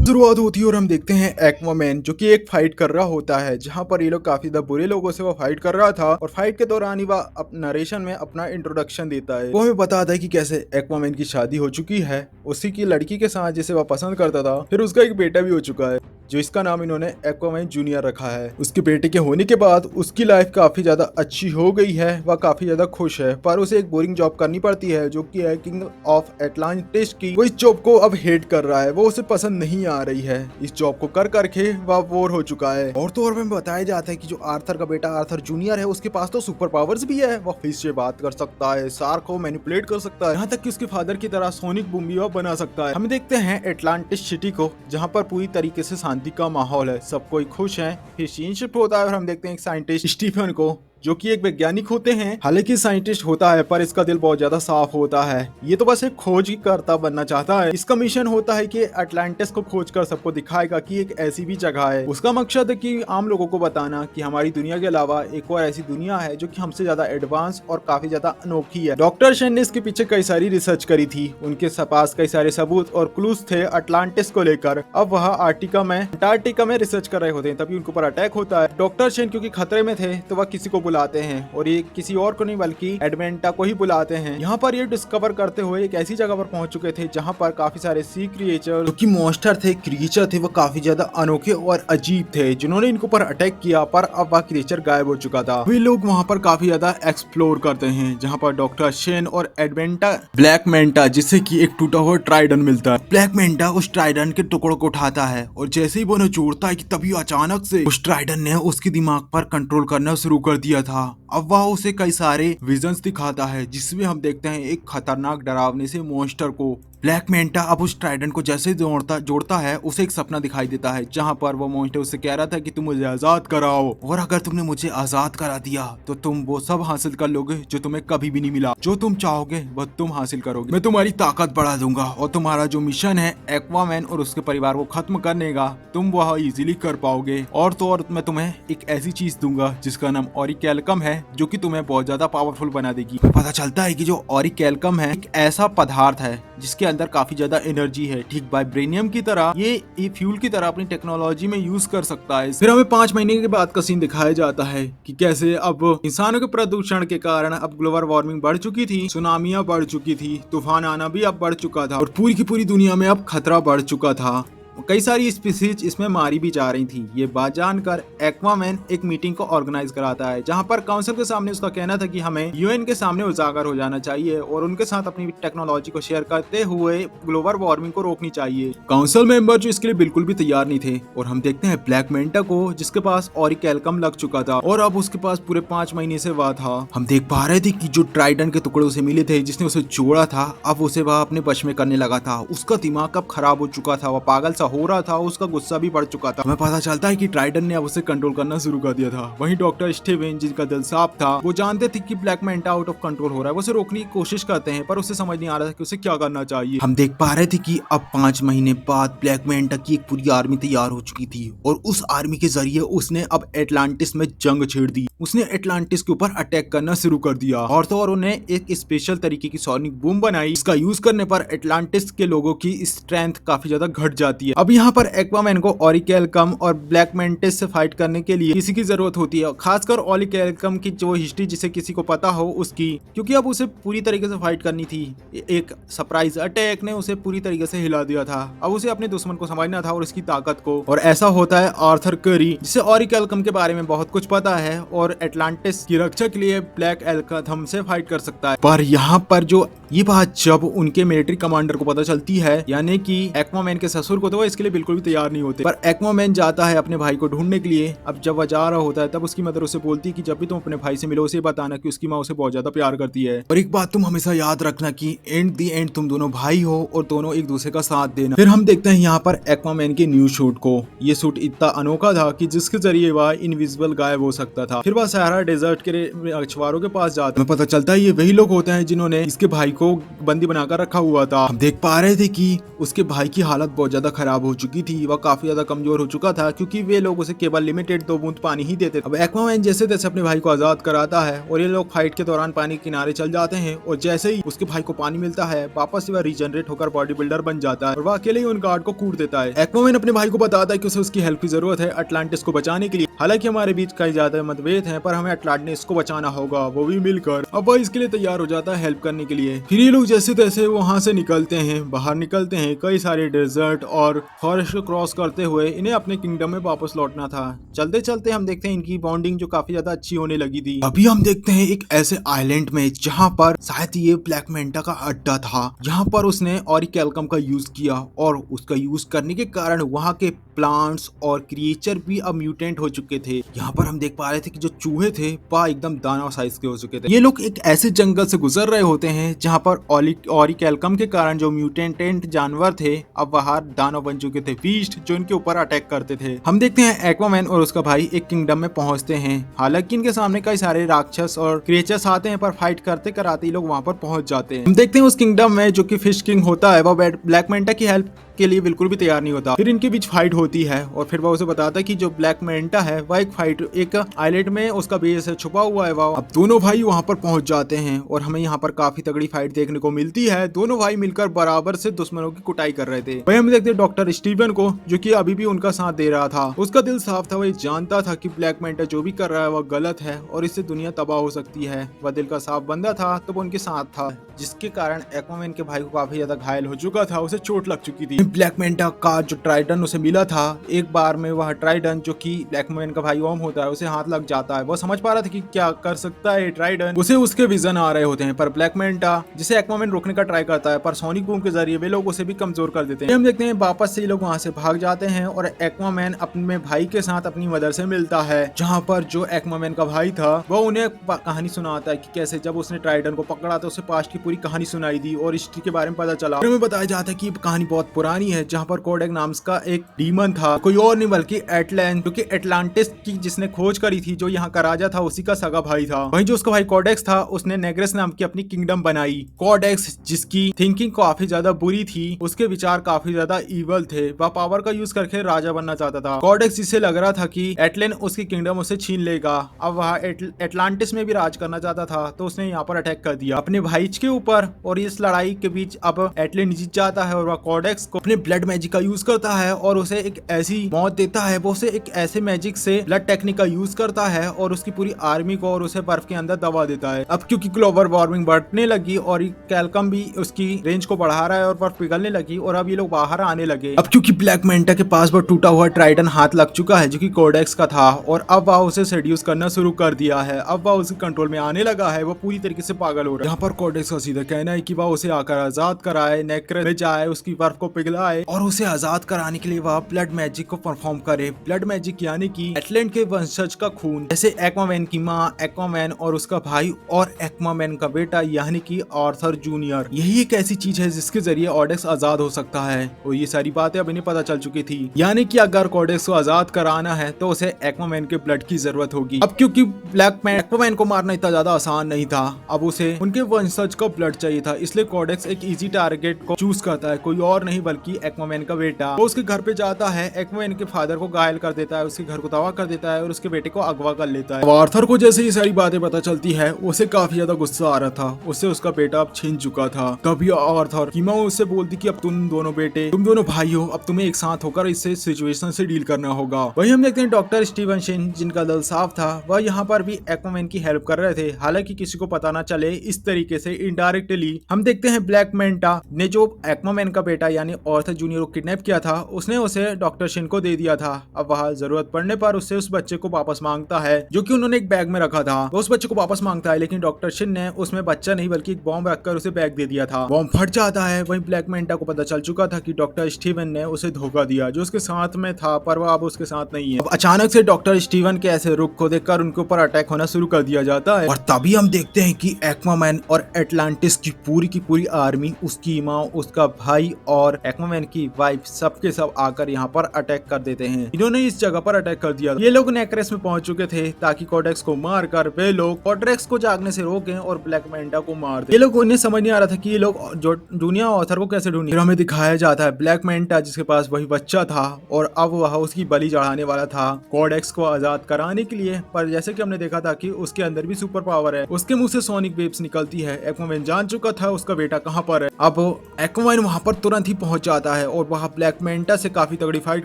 शुरुआत होती है और हम देखते हैं एक्वामैन जो कि एक फाइट कर रहा होता है, जहां पर ये लोग काफी ज्यादा बुरे लोगों से वो फाइट कर रहा था और फाइट के दौरान ही वह नरेशन में अपना इंट्रोडक्शन देता है। वो हमें बताता है कि कैसे एक्वामैन की शादी हो चुकी है उसी की लड़की के साथ जिसे वह पसंद करता था। फिर उसका एक बेटा भी हो चुका है जो इसका नाम इन्होंने एक्वामैन जूनियर रखा है। उसके बेटे के होने के बाद उसकी लाइफ काफी ज्यादा अच्छी हो गई है, वह काफी ज्यादा खुश है, पर उसे एक बोरिंग जॉब करनी पड़ती है जो कि है किंग ऑफ एटलांटिस की। वो इस जॉब को अब हेट कर रहा है, वो उसे पसंद नहीं आ रही है। इस जॉब को कर करके वह बोर हो चुका है। और तो और में बताया जाता है कि जो आर्थर का बेटा आर्थर जूनियर है उसके पास तो सुपर पावर्स भी है। वह फिश से बात कर सकता है, शार्क को मैनिपुलेट कर सकता है, यहाँ तक कि उसके फादर की तरह सोनिक बूम भी वह बना सकता है। हम देखते हैं एटलांटिस सिटी को जहाँ पर पूरी तरीके से शांति का माहौल है, सब कोई खुश है। फिर सीनशिप होता है और हम देखते हैं एक साइंटिस्ट स्टीफन को जो कि एक वैज्ञानिक होते हैं। हालांकि साइंटिस्ट होता है पर इसका दिल बहुत ज्यादा साफ होता है। ये तो बस एक खोज करता बनना चाहता है। इसका मिशन होता है कि अटलांटिस को खोज कर सबको दिखाएगा कि एक ऐसी भी जगह है। उसका मकसद है कि आम लोगों को बताना कि हमारी दुनिया के अलावा एक और ऐसी दुनिया है जो कि हमसे ज्यादा एडवांस और काफी ज्यादा अनोखी है। डॉक्टर शेन ने इसके पीछे कई सारी रिसर्च करी थी, उनके पास कई सारे सबूत और क्लूज थे अटलांटिस को लेकर। अब वह अंटार्कटिका में रिसर्च कर रहे होते हैं, तभी उनके ऊपर अटैक होता है। डॉक्टर शेन क्योंकि खतरे में थे तो वह किसी को बुलाते हैं और ये किसी और को नहीं बल्कि एडवेंटा को ही बुलाते हैं। यहाँ पर ये डिस्कवर करते हुए एक ऐसी जगह पर पहुंच चुके थे जहाँ पर काफी सारे सी क्रिएचर जो कि मॉन्स्टर थे, क्रिएचर थे, वो काफी ज्यादा अनोखे और अजीब थे जिन्होंने इनके ऊपर अटैक किया। पर अब वह क्रिएचर गायब हो चुका था। वे लोग वहाँ पर काफी ज्यादा एक्सप्लोर करते हैं जहाँ पर डॉक्टर शेन और एडवेंटा ब्लैक मेंटा जिससे कि एक टूटा हुआ ट्राइडन मिलता है। ब्लैक मेंटा उस ट्राइडन के टुकड़ों को उठाता है और जैसे ही वो उन्हें जोड़ता है कि तभी अचानक से उस ट्राइडन ने उसके दिमाग पर कंट्रोल करना शुरू कर दिया था। अब वह उसे कई सारे विजन्स दिखाता है जिसमें हम देखते हैं एक खतरनाक डरावने से मॉन्स्टर को। ब्लैक मेंटा अब उस ट्राइडेंट को जैसे जोड़ता है उसे एक सपना दिखाई देता है जहां पर वो मॉन्स्टर उससे कह रहा था कि तुम मुझे आजाद कराओ और अगर तुमने मुझे आजाद करा दिया तो तुम वो सब हासिल कर लोगे जो तुम्हें कभी भी नहीं मिला। जो तुम चाहोगे वह तुम हासिल करोगे। मैं तुम्हारी ताकत बढ़ा दूंगा और तुम्हारा जो मिशन है एक्वामैन और उसके परिवार को खत्म करने का तुम वह इजीली कर पाओगे। और तो और मैं तुम्हें एक ऐसी चीज दूंगा जिसका नाम ऑरिकैल्कम है जो कि तुम्हें बहुत ज्यादा पावरफुल बना देगी। पता चलता है कि जो ऑरिकैल्कम है एक ऐसा पदार्थ है जिसके अंदर काफी ज्यादा एनर्जी है, ठीक वाइब्रेनियम की तरह। ये फ्यूल की तरह अपनी टेक्नोलॉजी में यूज कर सकता है। फिर हमें 5 महीने के बाद का सीन दिखाया जाता है कि कैसे अब इंसानों के प्रदूषण के कारण अब ग्लोबल वार्मिंग बढ़ चुकी थी, सुनामियां बढ़ चुकी थी, तूफान आना भी अब बढ़ चुका था और पूरी की पूरी दुनिया में अब खतरा बढ़ चुका था। कई सारी स्पीसीज इसमें मारी भी जा रही थी। ये बात जानकर एक्वामैन एक मीटिंग को ऑर्गेनाइज कराता है जहां पर काउंसिल के सामने उसका कहना था कि हमें यूएन के सामने उजागर हो जाना चाहिए और उनके साथ अपनी टेक्नोलॉजी को शेयर करते हुए ग्लोबल वार्मिंग को रोकनी चाहिए। काउंसिल मेंबर जो इसके लिए बिल्कुल भी तैयार नहीं थे और हम देखते हैं ब्लैक मेंटा को जिसके पास ऑरिकैल्कम लग चुका था और अब उसके पास पूरे 5 महीने से वह था। हम देख पा रहे थे कि जो ट्राइडन के टुकड़े उसे मिले थे जिसने उसे जोड़ा था अब उसे वह अपने वश में करने लगा था। उसका दिमाग अब खराब हो चुका था, वह पागल सा हो रहा था, उसका गुस्सा भी बढ़ चुका था। हमें पता चलता है कि ट्राइडन ने अब उसे कंट्रोल करना शुरू कर दिया था। वहीं डॉक्टर स्टीवन जिनका दिल साफ था वो जानते थे कि black Manta out of control हो रहा है, वो उसे रोकने की कोशिश करते हैं पर उसे समझ नहीं आ रहा था कि उसे क्या करना चाहिए। हम देख पा रहे थे कि अब 5 महीने बाद ब्लैक मेंटा की एक पूरी आर्मी तैयार हो चुकी थी और उस आर्मी के जरिए उसने अब एटलांटिस में जंग छेड़ दी। उसने एटलांटिस के ऊपर अटैक करना शुरू कर दिया और तो और उन्हें एक स्पेशल तरीके की सोनिक बूम बनाई। इसका यूज करने पर एटलांटिस के लोगों की स्ट्रेंथ काफी ज्यादा घट जाती है। अब यहाँ पर एक्वामैन को ऑरिकैल्कम और ब्लैक मेंटिस से फाइट करने के लिए किसी की जरूरत होती है, खासकर ऑरिकैल्कम की जो हिस्ट्री जिसे किसी को पता हो उसकी, क्योंकि अब उसे पूरी तरीके से फाइट करनी थी। एक सरप्राइज अटैक ने उसे पूरी तरीके से हिला दिया था। अब उसे अपने दुश्मन को समझना था और उसकी ताकत को। और ऐसा होता है आर्थर करी जिसे ऑरिकैल्कम के बारे में बहुत कुछ पता है और एटलांटिस की रक्षा के लिए ब्लैक एल्काथम से फाइट कर सकता है। पर यहाँ पर जो ये बात जब उनके मिलिट्री कमांडर को पता चलती है, यानी कि एक्वामैन के ससुर को, तो वो इसके लिए बिल्कुल भी तैयार नहीं होते। पर एक्वामैन जाता है अपने भाई को ढूंढने के लिए। अब जब वह जा रहा होता है तब उसकी मदर उसे बोलती है कि जब भी तुम अपने भाई से मिलो उसे बताना कि उसकी माँ उसे बहुत ज्यादा प्यार करती है और एक बात तुम हमेशा याद रखना कि एंड दी एंड तुम दोनों भाई हो और दोनों एक दूसरे का साथ देना। फिर हम देखते हैं यहाँ पर एक्वामैन के न्यू सूट को। ये सूट इतना अनोखा था कि जिसके जरिए वह इनविजिबल गायब हो सकता था। फिर वह सहारा डेजर्ट के अछवारों के पास जाता है। पता चलता है ये वही लोग होते हैं जिन्होंने इसके भाई को बंदी बनाकर रखा हुआ था। हम देख पा रहे थे कि उसके भाई की हालत बहुत ज्यादा खराब खराब हो चुकी थी, वह काफी ज्यादा कमजोर हो चुका था क्योंकि वे लोग उसे केवल लिमिटेड 2 बूंद पानी ही देते। अब एक्वामैन जैसे तैसे अपने भाई को आजाद कराता है और ये लोग फाइट के दौरान पानी के किनारे चल जाते हैं और जैसे ही उसके भाई को पानी मिलता है वापस से वह रीजनरेट होकर बॉडी बिल्डर बन जाता है और वह अकेले ही उन गार्ड को कूट देता है। एक्वामैन अपने भाई को बताता है कि उसे उसकी हेल्प की जरूरत है अटलांटिस को बचाने के लिए। हालांकि हमारे बीच कई ज्यादा मतभेद हैं पर हमें अटलांटिस को बचाना होगा, वो भी मिलकर। अब वह इसके लिए तैयार हो जाता है हेल्प करने के लिए। फिर ये लोग जैसे तैसे वहां से निकलते हैं, बाहर निकलते हैं। कई सारे डेजर्ट और फॉरेस्ट को क्रॉस करते हुए इन्हें अपने किंगडम में वापस लौटना था। चलते चलते हम देखते हैं इनकी बॉन्डिंग जो काफी ज्यादा अच्छी होने लगी थी। अभी हम देखते हैं एक ऐसे आइलैंड में जहाँ पर शायद ये ब्लैक मेंटा का अड्डा था, जहाँ पर उसने ऑरिकैल्कम का यूज किया और उसका यूज करने के कारण वहाँ के प्लांट्स और क्रिएचर भी अब म्यूटेंट हो चुके थे। यहाँ पर हम देख पा रहे थे कि जो चूहे थे वह एकदम दानव साइज के हो चुके थे। ये लोग एक ऐसे जंगल से गुजर रहे होते हैं जहाँ पर ऑरिकैल्कम के कारण जो म्यूटेंट जानवर थे अब बाहर दानव बन चुके थे, बीस्ट जो इनके ऊपर अटैक करते थे। हम देखते हैं एक्वामैन और उसका भाई एक किंगडम में पहुंचते हैं। हालांकि इनके सामने कई सारे राक्षस और क्रिएचर्स आते हैं पर फाइट करते कराते ही लोग वहां पर पहुंच जाते हैं। हम देखते हैं उस किंगडम में जो कि फिश किंग होता है वह ब्लैक मेंटा की हेल्प के लिए बिल्कुल भी तैयार नहीं होता। फिर इनके बीच फाइट होती है और फिर वह उसे बताता है कि जो ब्लैक मेंटा है वह एक आइलैंड में उसका बेस है, छुपा हुआ है वह। अब दोनों भाई वहां पर पहुंच जाते हैं और हमें यहाँ पर काफी तगड़ी फाइट देखने को मिलती है। दोनों भाई मिलकर बराबर से दुश्मनों की कुटाई कर रहे थे। वही हम देखते हैं डॉक्टर स्टीवन को जो कि अभी भी उनका साथ दे रहा था। उसका दिल साफ था, वह जानता था कि ब्लैक मेंटा जो भी कर रहा है वह गलत है और इससे दुनिया तबाह हो सकती है। वह दिल का साफ बंदा था तो वो उनके साथ था, जिसके कारण एक्वामैन के भाई को काफी ज्यादा घायल हो चुका था, उसे चोट लग चुकी थी। ब्लैक मेंटा का जो ट्राइडन उसे मिला था, एक बार में वह ट्राइडन जो कि ब्लैकमैन का भाई ओम होता है उसे हाथ लग जाता है। वो समझ पा रहा था कि क्या कर सकता है ट्राइडन, उसे उसके विजन आ रहे होते हैं पर ब्लैक मेंटा जिसे एक्वामैन रोकने का ट्राई करता है पर सोनिक बूम के जरिए वे लोग उसे भी कमजोर कर देते हैं। हम देखते हैं वापस से ये लोग वहां से भाग जाते हैं और एक्वामैन अपने भाई के साथ अपनी मदर से मिलता है, जहाँ पर जो एक्वामैन का भाई था वो उन्हें कहानी सुनाता है कि कैसे जब उसने ट्राइडन को पकड़ा तो उसे पास्ट की पूरी कहानी सुनाई दी और हिस्ट्री के बारे में पता चला। हमें बताया जाता है कि कहानी बहुत पुरानी है, जहाँ पर कोडेक नाम का एक डीमन था, कोई और नहीं बल्कि एटलैंट, जो कि एटलांटिस की जिसने खोज करी थी, जो यहाँ का राजा था उसी का सगा भाई था। वहीं जो उसका भाई कोडेक्स था उसने नेग्रेस नाम की अपनी किंगडम बनाई। कोडेक्स जिसकी थिंकिंग काफी ज्यादा बुरी थी, उसके विचार काफी ज्यादा इवल थे, वह पावर का यूज करके राजा बनना चाहता था। कोडेक्स जिसे लग रहा था कि एटलैंट उसकी किंगडम उसे छीन लेगा, अब वह एटलांटिस में भी राज करना चाहता था, तो उसने यहाँ पर अटैक कर दिया अपने भाई के ऊपर और इस लड़ाई के बीच अब एटलैंट जीत जाता है और वह कोडेक्स को अपने ब्लड मैजिक का यूज करता है और उसे एक ऐसी मौत देता है। वो उसे एक ऐसे मैजिक से ब्लड टेक्निक का यूज करता है और उसकी पूरी आर्मी को और उसे बर्फ के अंदर दबा देता है। अब क्योंकि ग्लोबल वार्मिंग बढ़ने लगी और कैल्कम भी उसकी रेंज को बढ़ा रहा है और बर्फ पिघलने लगी और अब ये लोग बाहर आने लगे। अब क्योंकि ब्लैक मेंटा के पास वो टूटा हुआ ट्राइडन हाथ लग चुका है जो कि कोडेक्स का था और अब वह उसे सेड्यूस करना शुरू कर दिया है। अब वह उसके कंट्रोल में आने लगा है, वो पूरी तरीके से पागल हो रहा है। यहाँ पर कोडेक्स का सीधा कहना है कि वह उसे आकर आजाद कराए, नेक्रेस में जाए, उसकी बर्फ को पिघलाए और उसे आजाद कराने के लिए वह ब्लड मैजिक को परफॉर्म करे। ब्लड मैजिक यानी कि एटलैंट के वंशज का खून, जैसे एक्वामैन की माँ, एक्वामैन और उसका भाई और एक्वामैन का बेटा यानी कि आर्थर जूनियर। यही एक ऐसी चीज है जिसके जरिए कोडेक्स आजाद हो सकता है और ये सारी बातें अब इन्हें पता चल चुकी थी। यानी कि अगर कोडेक्स को आजाद कराना है तो उसे एक्वामैन के ब्लड की जरूरत होगी। अब क्योंकि एक्वामैन को मारना इतना ज्यादा आसान नहीं था, अब उसे उनके वंशज का ब्लड चाहिए था, इसलिए कोडेक्स एक इजी टारगेट को चूज करता है, कोई और नहीं बल्कि एक्वामैन का बेटा। वो उसके घर पे जाता है, एक्वामैन के फादर को घायल कर देता है, उसके घर को तबाह कर देता है और उसके बेटे को अगवा कर लेता है। आर्थर को जैसे ये सारी बातें पता चलती है उसे काफी ज्यादा गुस्सा आ रहा था, उससे उसका बेटा अब छीन चुका था। तभी आर्थर की माँ उससे बोलती कि अब तुम दोनों भाई हो, अब तुम्हें एक साथ होकर इससे सिचुएशन से डील करना होगा। वही हम देखते हैं डॉक्टर स्टीवनसन जिनका दिल साफ था, वह यहाँ पर भी एक्वामैन की हेल्प कर रहे थे, हालांकि किसी को पता ना चले, इस तरीके से इनडायरेक्टली। हम देखते हैं ब्लैक मेंटा ने जो एक्वामैन का बेटा यानी आर्थर जूनियर को किडनैप किया था, उसने उसे डॉक्टर शिन को दे दिया था। अब वह जरूरत पड़ने पर उससे उस बच्चे को वापस मांगता है जो कि उन्होंने एक बैग में रखा था। वो उस बच्चे को वापस मांगता है, लेकिन डॉक्टर शिन ने उसमें बच्चा नहीं बल्कि एक बॉम्ब रखकर उसे बैग दे दिया था। बॉम्ब फट जाता है। वहीं ब्लैक मेंटा को पता चल चुका था कि डॉक्टर स्टीवन ने उसे धोखा दिया, जो उसके साथ में था, पर वह अब उसके साथ नहीं है। अब अचानक से डॉक्टर स्टीवन के ऐसे रुख को देखकर उनके ऊपर अटैक होना शुरू कर दिया जाता है और तभी हम देखते हैं कि एक्वामैन और एटलांटिस की पूरी आर्मी, उसकी माँ, उसका भाई और एक्वामैन की वाइफ सबके सब आकर यहाँ पर अटैक कर देते हैं। इन्होंने इस जगह पर अटैक कर दिया। ये लोग नेक्रेस में पहुंच चुके थे ताकि कोडेक्स को मारकर वे लोग कोडेक्स को जागने से रोकें और ब्लैक मैंटा को मार दें। ये लोग उन्हें समझ नहीं आ रहा था कि ये लोग जो जूनियर ऑथर को कैसे ढूंढें। फिर हमें दिखाया जाता है ब्लैक मैंटा जिसके पास वही बच्चा था और अब वह उसकी बलि चढ़ाने वाला था कोडेक्स को आजाद कराने के लिए। पर जैसे कि हमने देखा था कि उसके अंदर भी सुपर पावर है, उसके मुंह से सोनिक वेव्स निकलती है। एक्वामैन जान चुका था उसका बेटा कहाँ पर है। अब एक्वामैन वहां पर तुरंत ही पहुंच जाता है और वह ब्लैक मैंटा से काफी तगड़ी फाइट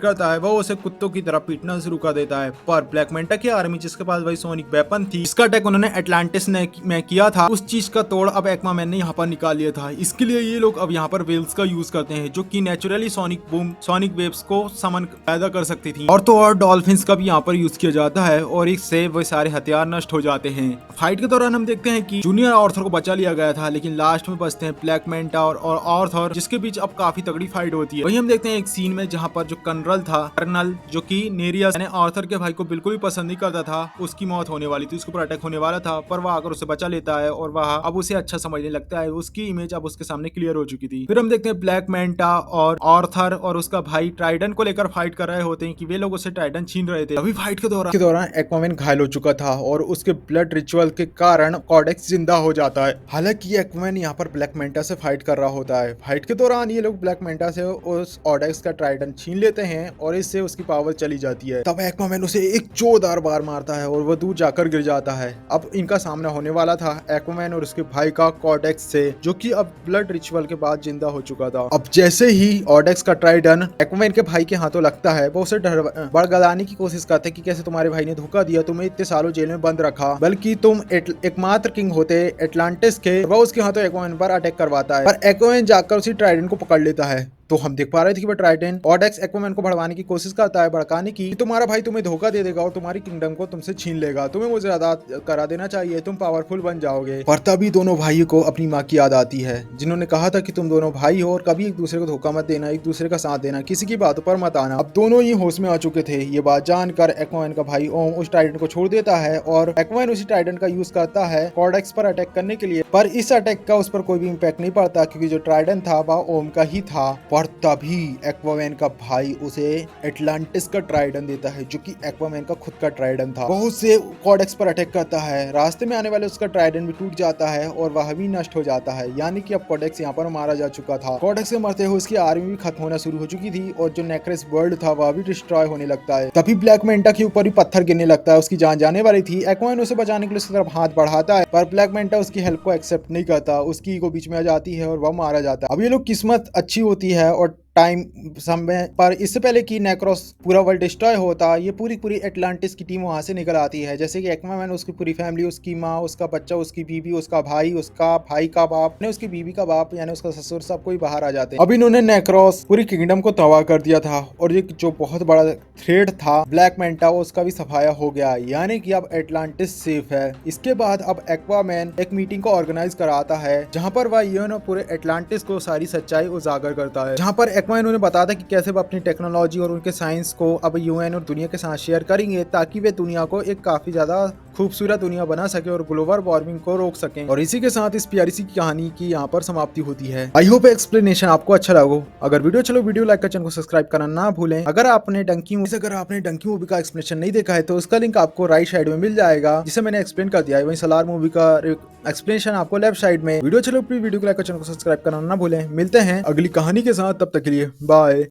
करता है। वह उसे कुत्तों की तरह पीटना शुरू कर देता है। पर ब्लैक मैंटा की आर्मी जिसके पास वही सोनिक वेपन थी, इसका अटैक उन्होंने एटलांटिस में किया था, उस चीज का तोड़ अब एक्वामैन ने यहाँ पर निकाल लिया था। इसके लिए ये लोग अब यहाँ पर वेल्स का यूज करते हैं जो कि naturally sonic boom sonic waves को समन पैदा कर सकती थी। और तो और डॉल्फिन्स का भी यहाँ पर यूज किया जाता है और इससे वो सारे हथियार नष्ट हो जाते हैं। फाइट के दौरान हम देखते हैं कि जूनियर ऑर्थर को बचा लिया गया था, लेकिन लास्ट में बचते हैं ब्लैक मैंटा और ऑर्थर जिसके बीच अब काफी तगड़ी फाइट होती है। वहीं हम देखते हैं एक सीन में जहाँ पर जो कर्नल जो कि नेरियस यानी ऑर्थर के भाई को बिल्कुल भी पसंद नहीं करता था, उसकी मौत होने वाली थी, उसके ऊपर अटैक होने वाला था, पर वह आकर उसे बचा लेता है और वह अब उसे अच्छा समझने लगता है। उसकी इमेज अब उसके सामने क्लियर हो चुकी थी। फिर हम देखते हैं ब्लैक मैंटा और ऑर्थर और उसका भाई ट्राइडन को लेकर फाइट कर रहे होते हैं कि वे लोग उसे ट्राइडन छीन रहे थे। अभी फाइट के दौरान एक्वामैन घायल हो चुका था और उसके ब्लड रिचुअल के कारण कोडेक्स जिंदा हो जाता है। हालांकि एक्वामैन यहाँ पर ब्लैक मैंटा से फाइट कर रहा होता है। फाइट के दौरान ये लोग ब्लैक मैंटा से उस कोडेक्स का ट्राइडन छीन लेते हैं और इससे उसकी पावर चली जाती है। तब एक्वामैन उसे एक जोरदार बार मारता है और वह दूर जाकर गिर जाता है। अब इनका सामना होने वाला था एक्वामैन और उसके भाई का कोडेक्स से, जो कि अब ब्लड रिचुअल के बाद जिंदा हो चुका था। अब जैसे ही कोडेक्स का ट्राइडन एक्वामैन के भाई के हाथों लगता है, वो उसे बड़गलाने की कोशिश करते कि कैसे तुम्हारे भाई ने धोखा दिया, तुम्हें इतने सालों जेल में बंद रखा, बल्कि तुम एकमात्र किंग होते एटलांटिस के। वह उसके हाथों एक्वामैन पर अटैक करवाता है, पर एक्वामैन जाकर उसी ट्राइडन को पकड़ लेता है। तो हम देख पा रहे थे कि ट्राइडन कोडेक्स एक्वामैन को भड़वाने की कोशिश करता है, भड़काने की, कि तुम्हारा भाई तुम्हें धोखा दे देगा और तुम्हारी किंगडम को तुमसे छीन लेगा, तुम्हें मुझे आजाद करा देना चाहिए, तुम पावरफुल बन जाओगे। पर तभी दोनों भाइयों को अपनी माँ की याद आती है जिन्होंने कहा था कि तुम दोनों भाई हो और कभी एक दूसरे को धोखा मत देना, एक दूसरे का साथ देना, किसी की बातों पर मत आना। अब दोनों ही होश में आ चुके थे। ये बात जानकर एक्वामैन का भाई ओम उस ट्राइडन को छोड़ देता है और एक्वामैन उसी ट्राइडन का यूज करता है कोडेक्स पर अटैक करने के लिए। पर इस अटैक का उस पर कोई भी इम्पैक्ट नहीं पड़ता क्योंकि जो ट्राइडन था वह ओम का ही था। पर तभी एक्वामैन का भाई उसे एटलांटिस का ट्राइडन देता है जो कि एक्वामैन का खुद का ट्राइडन था। वो उससे कोडेक्स पर अटैक करता है। रास्ते में आने वाले उसका ट्राइडन भी टूट जाता है और वह भी नष्ट हो जाता है, यानी कि अब कोडेक्स यहाँ पर मारा जा चुका था। कोडेक्स के मरते हुए उसकी आर्मी भी खत्म होना शुरू हो चुकी थी और जो नेक्रेस वर्ल्ड था वह भी डिस्ट्रॉय होने लगता है। तभी ब्लैक मैंटा के ऊपर भी पत्थर गिरने लगता है, उसकी जान जाने वाली थी। एक्वामैन उसे बचाने के लिए उसकी तरफ हाथ बढ़ाता है, पर ब्लैक मैंटा उसकी हेल्प को एक्सेप्ट नहीं करता, उसकी ईगो बीच में आ जाती है और वह मारा जाता है। अब ये लोग किस्मत अच्छी होती है और टाइम समय पर इससे पहले कि नेक्रोस पूरा वर्ल्ड डिस्ट्रॉय होता, ये पूरी एटलांटिस की टीम वहां से निकल आती है। जैसे कि एक्वामैन, उसकी पूरी फैमिली, उसकी माँ, उसका बच्चा, उसकी बीवी, उसका भाई का बाप ने उसकी बीवी का बाप यानी उसका ससुर, सब कोई बाहर आ जाते हैं। अब इन्होंने नेक्रोस पूरी किंगडम को तबाह कर दिया था और ये जो बहुत बड़ा थ्रेट था ब्लैक मैंटा, उसका भी सफाया हो गया, यानी कि अब एटलांटिस सेफ है। इसके बाद अब एक्वामैन एक मीटिंग को ऑर्गेनाइज कराता है जहाँ पर वह पूरे एटलांटिस को सारी सच्चाई उजागर करता है, जहाँ पर एक्वामैन उन्हें बताता कि कैसे वो अपनी टेक्नोलॉजी और उनके साइंस को अब यूएन और दुनिया के साथ शेयर करेंगे ताकि वे दुनिया को एक काफी ज्यादा खूबसूरत दुनिया बना सके और ग्लोबल वार्मिंग को रोक सकें। और इसी के साथ इस प्यारी सी कहानी की यहाँ पर समाप्ति होती है। आई होप एक्सप्लेनेशन आपको अच्छा लगा। अगर वीडियो चलो वीडियो लाइक कर चैनल को सब्सक्राइब करना ना भूलें। अगर आपने डंकी मूवी का एक्सप्लेनेशन नहीं देखा है तो उसका लिंक आपको राइट साइड में मिल जाएगा जिसे मैंने एक्सप्लेन कर दिया है। वहीं सलार मूवी का एक्सप्लेनेशन आपको लेफ्ट साइड में। वीडियो चलो वीडियो को लाइक कर चैनल को सब्सक्राइब करना ना भूलें। मिलते हैं अगली कहानी के साथ, तब तक के लिए बाय।